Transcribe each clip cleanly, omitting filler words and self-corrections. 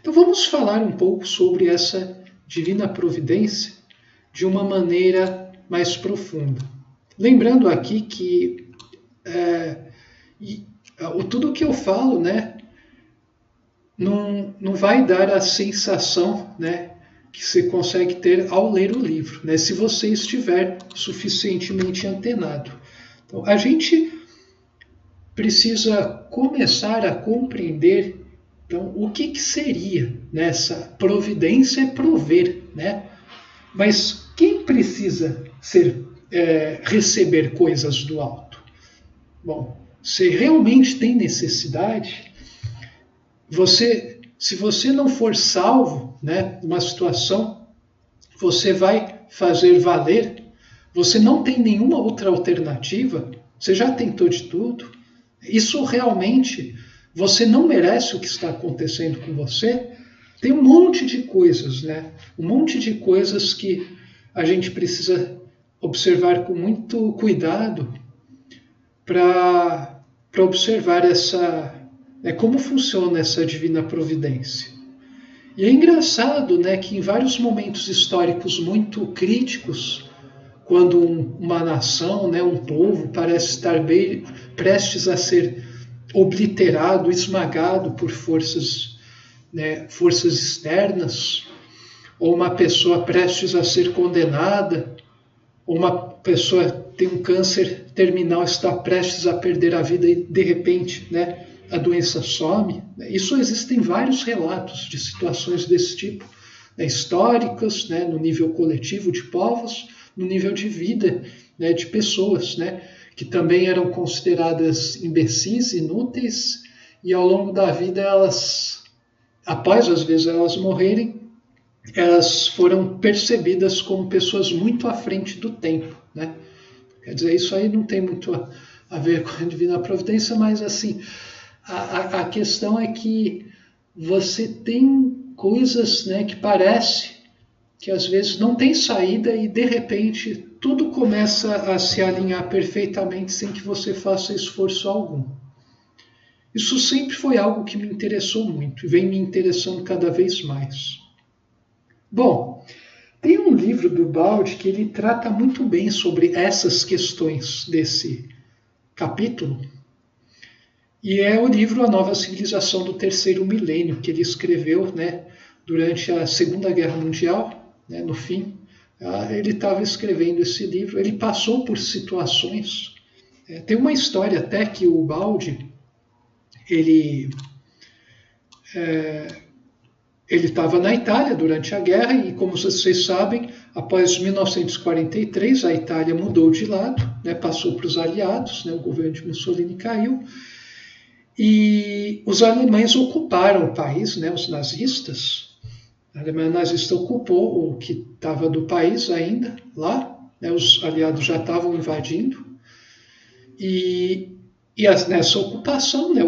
Então vamos falar um pouco sobre essa divina providência de uma maneira mais profunda. Lembrando aqui que tudo que eu falo, né, não vai dar a sensação, né, que você consegue ter ao ler o livro, né, se você estiver suficientemente antenado. Então, a gente precisa começar a compreender, então, o que seria nessa providência é prover, né? Mas quem precisa receber coisas do alto? Bom, se realmente tem necessidade, se você não for salvo, né, numa situação, você vai fazer valer, você não tem nenhuma outra alternativa, você já tentou de tudo, isso realmente, você não merece o que está acontecendo com você, tem um monte de coisas, né? Um monte de coisas que a gente precisa observar com muito cuidado para observar como funciona essa divina providência. E é engraçado, né, que em vários momentos históricos muito críticos, quando uma nação, né, um povo parece estar bem prestes a ser obliterado, esmagado por forças externas, ou uma pessoa prestes a ser condenada, ou uma pessoa tem um câncer terminal, está prestes a perder a vida e de repente, né, a doença some. Isso existem vários relatos de situações desse tipo, né, históricas, né, no nível coletivo de povos, no nível de vida, né, de pessoas, né, que também eram consideradas imbecis, inúteis, e ao longo da vida elas, após às vezes elas morrerem, elas foram percebidas como pessoas muito à frente do tempo, né? Quer dizer, isso aí não tem muito a ver com a divina providência, mas assim, a questão é que você tem coisas, né, que parece que às vezes não tem saída e de repente tudo começa a se alinhar perfeitamente sem que você faça esforço algum. Isso sempre foi algo que me interessou muito e vem me interessando cada vez mais. Bom, tem um livro do Baldi que ele trata muito bem sobre essas questões desse capítulo, e é o livro A Nova Civilização do Terceiro Milênio, que ele escreveu, né, durante a Segunda Guerra Mundial, né, no fim. Ele estava escrevendo esse livro, ele passou por situações. Tem uma história até que o Baldi, ele estava na Itália durante a guerra e, como vocês sabem, após 1943 a Itália mudou de lado, né, passou para os aliados, né, o governo de Mussolini caiu e os alemães ocuparam o país, né, os nazistas. A Alemanha nazista ocupou o que estava do país ainda lá, né, os aliados já estavam invadindo e nessa ocupação, né,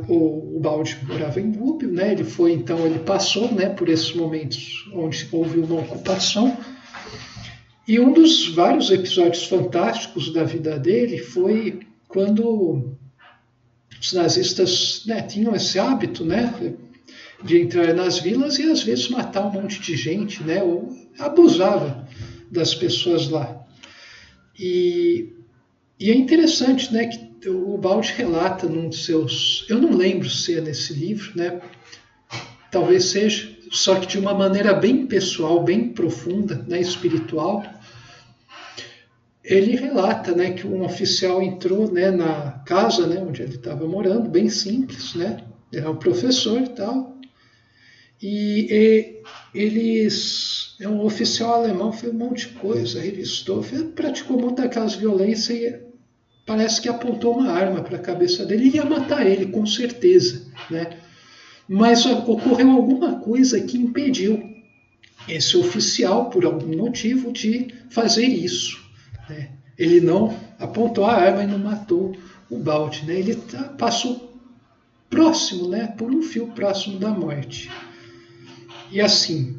o Baldi morava em Gubbio, né, ele passou, né, por esses momentos onde houve uma ocupação, e um dos vários episódios fantásticos da vida dele foi quando os nazistas, né, tinham esse hábito, né, de entrar nas vilas e às vezes matar um monte de gente, né, ou abusava das pessoas lá. E é interessante, né, que o Baldi relata num dos seus, eu não lembro se é nesse livro, né? Talvez seja, só que de uma maneira bem pessoal, bem profunda, né, espiritual. Ele relata, né, que um oficial entrou, né, na casa, né, onde ele estava morando, bem simples, né? Ele é um professor e tal. E um oficial alemão, fez um monte de coisa, revistou, praticou muitas daquelas violências e parece que apontou uma arma para a cabeça dele e ia matar ele, com certeza, né? Mas ocorreu alguma coisa que impediu esse oficial, por algum motivo, de fazer isso, né? Ele não apontou a arma e não matou o Baldi, né? Ele passou próximo, né? Por um fio próximo da morte. E assim,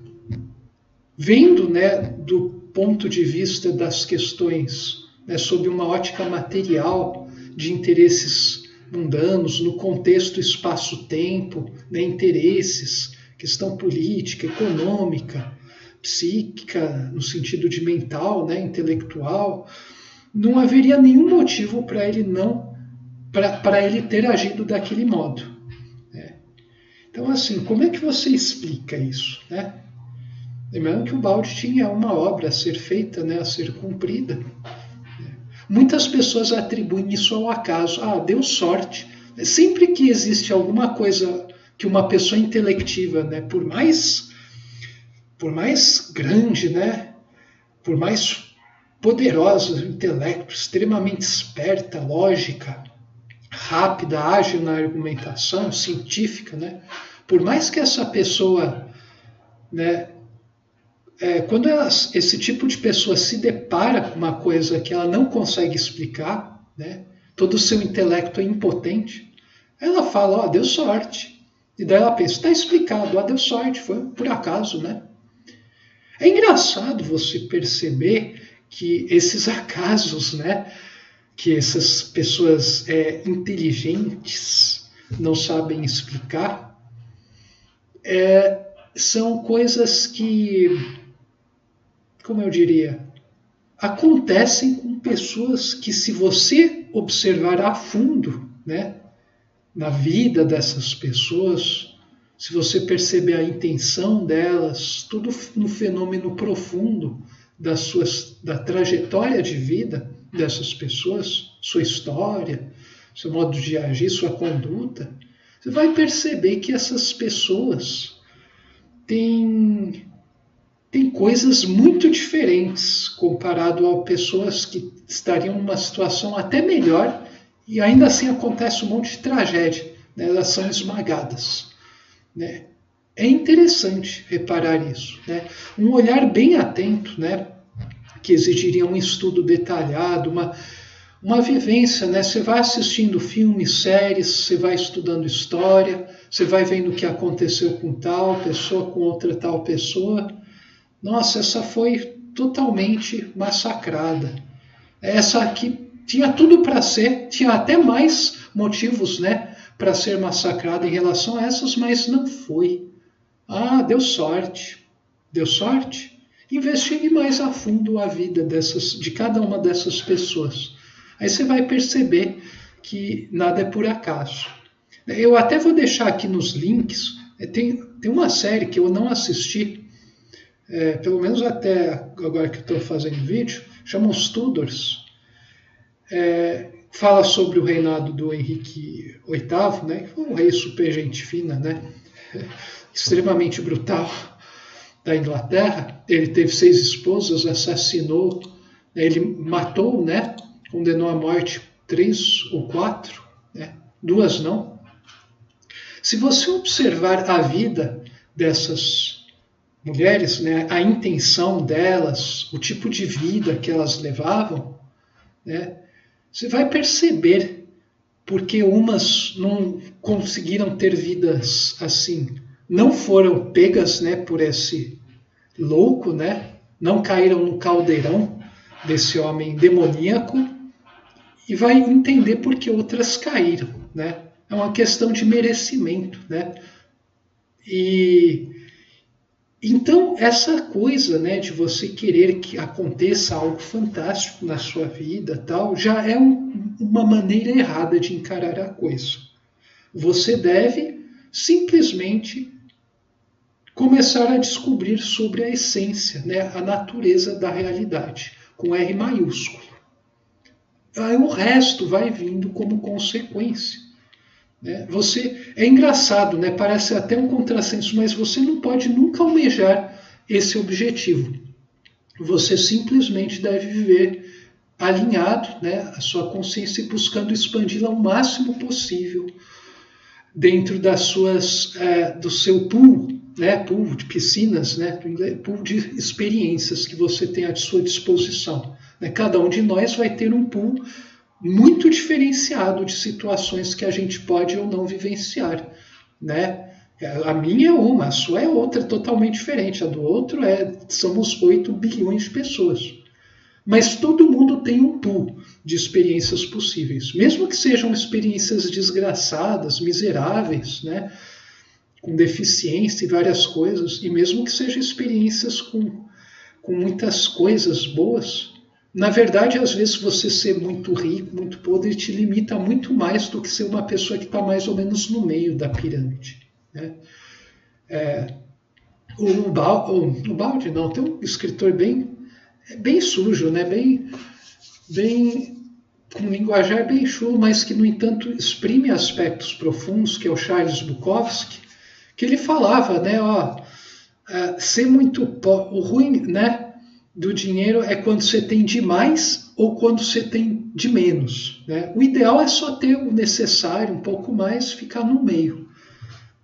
vendo, né, do ponto de vista das questões, né, sob uma ótica material de interesses mundanos, no contexto espaço-tempo, né, interesses questão política, econômica, psíquica, no sentido de mental, né, intelectual, não haveria nenhum motivo para ele para ele ter agido daquele modo. Né? Então, assim, como é que você explica isso, né? Lembrando que o balde tinha uma obra a ser feita, né, a ser cumprida. Muitas pessoas atribuem isso ao acaso. Ah, deu sorte. Sempre que existe alguma coisa que uma pessoa intelectiva, né, por mais grande, né, por mais poderosa o intelecto, extremamente esperta, lógica, rápida, ágil na argumentação, científica, né, por mais que essa pessoa, né, quando esse tipo de pessoa se depara com uma coisa que ela não consegue explicar, né, todo o seu intelecto é impotente, ela fala, deu sorte. E daí ela pensa, está explicado, deu sorte, foi por acaso, né? É engraçado você perceber que esses acasos, né, que essas pessoas inteligentes não sabem explicar, são coisas que, como eu diria, acontecem com pessoas que, se você observar a fundo, né, na vida dessas pessoas, se você perceber a intenção delas, tudo no fenômeno profundo da trajetória de vida dessas pessoas, sua história, seu modo de agir, sua conduta, você vai perceber que essas pessoas têm coisas muito diferentes comparado a pessoas que estariam numa situação até melhor e ainda assim acontece um monte de tragédia, né? Elas são esmagadas. Né? É interessante reparar isso. Né? Um olhar bem atento, né? Que exigiria um estudo detalhado, uma vivência. Né? Você vai assistindo filmes, séries, você vai estudando história, você vai vendo o que aconteceu com tal pessoa, com outra tal pessoa. Nossa, essa foi totalmente massacrada. Essa aqui tinha tudo para ser, tinha até mais motivos, né, para ser massacrada em relação a essas, mas não foi. Deu sorte. Deu sorte? Investigue mais a fundo a vida de cada uma dessas pessoas. Aí você vai perceber que nada é por acaso. Eu até vou deixar aqui nos links, tem uma série que eu não assisti, pelo menos até agora que estou fazendo vídeo, chama Os Tudors. Fala sobre o reinado do Henrique VIII, né, que foi um rei super gente fina, né, extremamente brutal da Inglaterra. Ele teve 6 esposas, assassinou, ele matou, né, condenou à morte 3 ou 4, né, 2 não. Se você observar a vida dessas mulheres, né, a intenção delas, o tipo de vida que elas levavam, né, você vai perceber porque umas não conseguiram ter vidas assim, não foram pegas, né, por esse louco, né, não caíram no caldeirão desse homem demoníaco, e vai entender por que outras caíram, né? É uma questão de merecimento, né? E então essa coisa, né, de você querer que aconteça algo fantástico na sua vida, tal, já é uma maneira errada de encarar a coisa. Você deve simplesmente começar a descobrir sobre a essência, né, a natureza da realidade, com R maiúsculo. Aí o resto vai vindo como consequência. Né? É engraçado, né? Parece até um contrassenso, mas você não pode nunca almejar esse objetivo. Você simplesmente deve viver alinhado, né, a sua consciência, buscando expandi-la ao máximo possível dentro do seu pool, né, pool de piscinas, né, pool de experiências que você tem à sua disposição. Né? Cada um de nós vai ter um pool muito diferenciado de situações que a gente pode ou não vivenciar, né? A minha é uma, a sua é outra, totalmente diferente. A do outro somos 8 bilhões de pessoas. Mas todo mundo tem um pool de experiências possíveis, mesmo que sejam experiências desgraçadas, miseráveis, né? com deficiência e várias coisas, e mesmo que sejam experiências com muitas coisas boas, na verdade, às vezes você ser muito rico, muito podre, te limita muito mais do que ser uma pessoa que está mais ou menos no meio da pirâmide, né? O Baldi não, tem um escritor bem sujo, né? bem com um linguajar bem chulo, mas que, no entanto, exprime aspectos profundos, que é o Charles Bukowski, que ele falava, né, ser muito o ruim, né, do dinheiro é quando você tem demais ou quando você tem de menos, né? O ideal é só ter o necessário, um pouco mais, ficar no meio.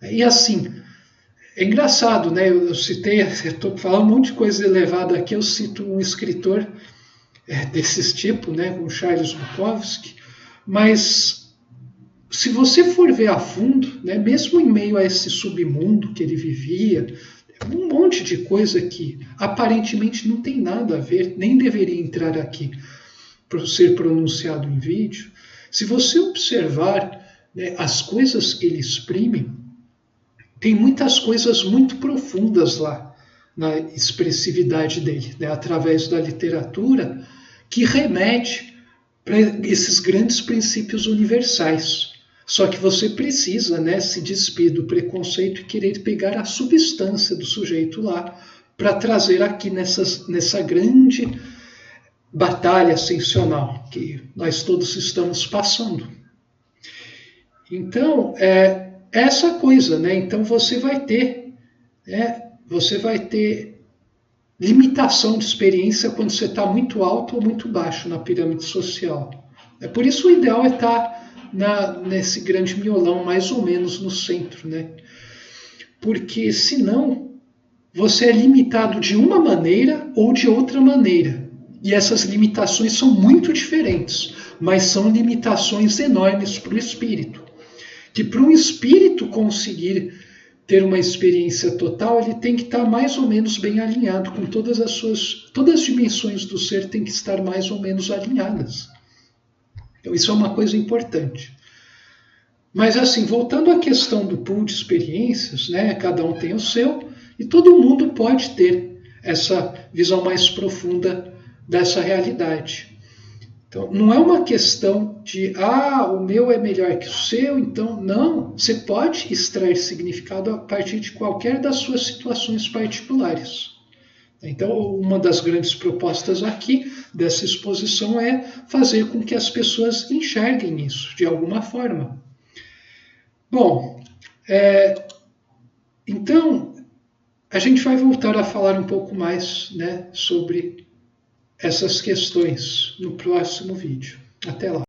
E assim, é engraçado, né? Eu estou falando um monte de coisa elevada aqui, eu cito um escritor desses tipos, né, como Charles Bukowski, mas se você for ver a fundo, né, mesmo em meio a esse submundo que ele vivia, um monte de coisa que aparentemente não tem nada a ver, nem deveria entrar aqui para ser pronunciado em vídeo, se você observar, né, as coisas que ele exprime, tem muitas coisas muito profundas lá na expressividade dele, né, através da literatura, que remete para esses grandes princípios universais. Só que você precisa, né, se despir do preconceito e querer pegar a substância do sujeito lá para trazer aqui nessa grande batalha ascensional que nós todos estamos passando. Então, essa coisa, né? Então você vai ter limitação de experiência quando você está muito alto ou muito baixo na pirâmide social. Por isso o ideal é estar nesse grande miolão, mais ou menos no centro, né? Porque senão você é limitado de uma maneira ou de outra maneira. E essas limitações são muito diferentes, mas são limitações enormes para o espírito. Que para um espírito conseguir ter uma experiência total, ele tem que estar mais ou menos bem alinhado com todas as dimensões do ser têm que estar mais ou menos alinhadas. Então isso é uma coisa importante. Mas assim, voltando à questão do pool de experiências, né, cada um tem o seu, e todo mundo pode ter essa visão mais profunda dessa realidade. Então, não é uma questão de, o meu é melhor que o seu, então, não. Você pode extrair significado a partir de qualquer das suas situações particulares. Então, uma das grandes propostas aqui dessa exposição é fazer com que as pessoas enxerguem isso de alguma forma. Bom, então, a gente vai voltar a falar um pouco mais, né, sobre essas questões no próximo vídeo. Até lá.